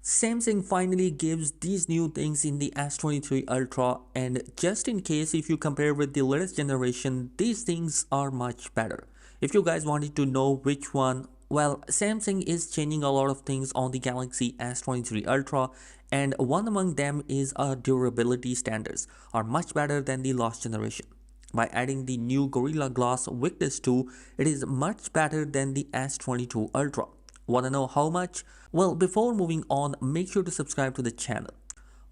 Samsung finally gives these new things in the S23 Ultra, and just in case if you compare with the latest generation, these things are much better. If you guys wanted to know which one, well, Samsung is changing a lot of things on the Galaxy S23 Ultra, and one among them is durability standards are much better than the last generation. By adding the new Gorilla Glass Victus 2, it is much better than the S22 Ultra. Wanna know how much? Well, before moving on, make sure to subscribe to the channel.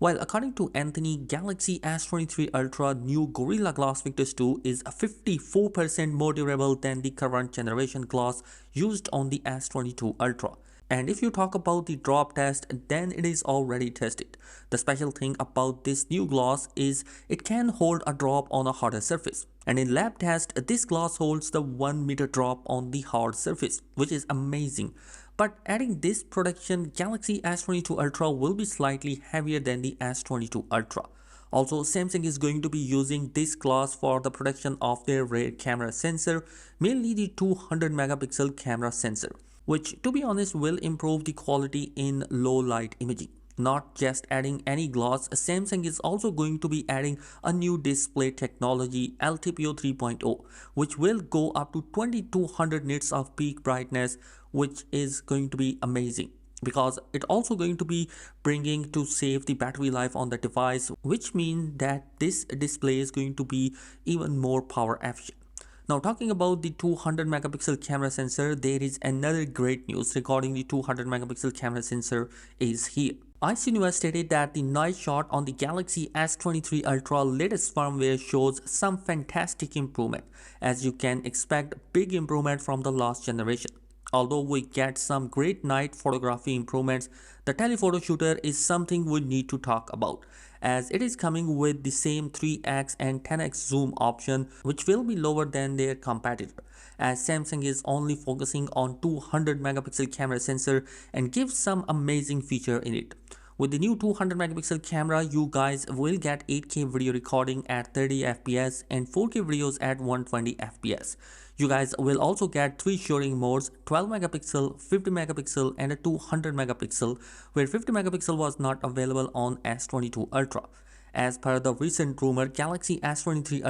Well, according to Anthony, Galaxy S23 Ultra new Gorilla Glass Victus 2 is 54% more durable than the current generation glass used on the S22 Ultra. And if you talk about the drop test, then it is already tested. The special thing about this new glass is it can hold a drop on a harder surface. And in lab test, this glass holds the 1 meter drop on the hard surface, which is amazing. But adding this protection, Galaxy S22 Ultra will be slightly heavier than the S22 Ultra. Also, Samsung is going to be using this glass for the protection of their rear camera sensor, mainly the 200 megapixel camera sensor, which to be honest will improve the quality in low light imaging. Not just adding any glass, Samsung is also going to be adding a new display technology LTPO 3.0, which will go up to 2200 nits of peak brightness, which is going to be amazing because it also going to be bringing to save the battery life on the device, which means that this display is going to be even more power efficient. Now talking about the 200 megapixel camera sensor, there is another great news regarding the 200 megapixel camera sensor is here. iCinema stated that the night shot on the Galaxy S23 Ultra latest firmware shows some fantastic improvement, as you can expect big improvement from the last generation. Although we get some great night photography improvements, the telephoto shooter is something we need to talk about, as it is coming with the same 3x and 10x zoom option, which will be lower than their competitor, as Samsung is only focusing on 200 megapixel camera sensor and gives some amazing feature in it. With the new 200 megapixel camera, you guys will get 8K video recording at 30 fps and 4K videos at 120 fps. You guys will also get 3 shooting modes: 12 megapixel, 50 megapixel and a 200 megapixel, where 50 megapixel was not available on S22 Ultra. As per the recent rumors, Galaxy S23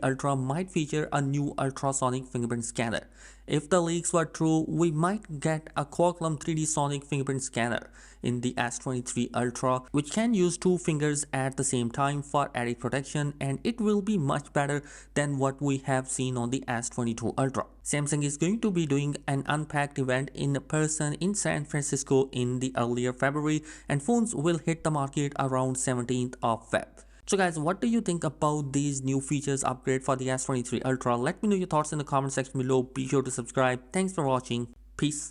Ultra might feature a new ultrasonic fingerprint scanner. If the leaks were true, we might get a Qualcomm 3D sonic fingerprint scanner in the S23 Ultra, which can use 2 fingers at the same time for added protection, and it will be much better than what we have seen on the S22 Ultra. Samsung is going to be doing an unpacked event in person in San Francisco in the earlier February, and phones will hit the market around 17th of Feb. So guys, what do you think about these new features upgrade for the S23 Ultra? Let me know your thoughts in the comment section below. Be sure to subscribe. Thanks for watching. Peace.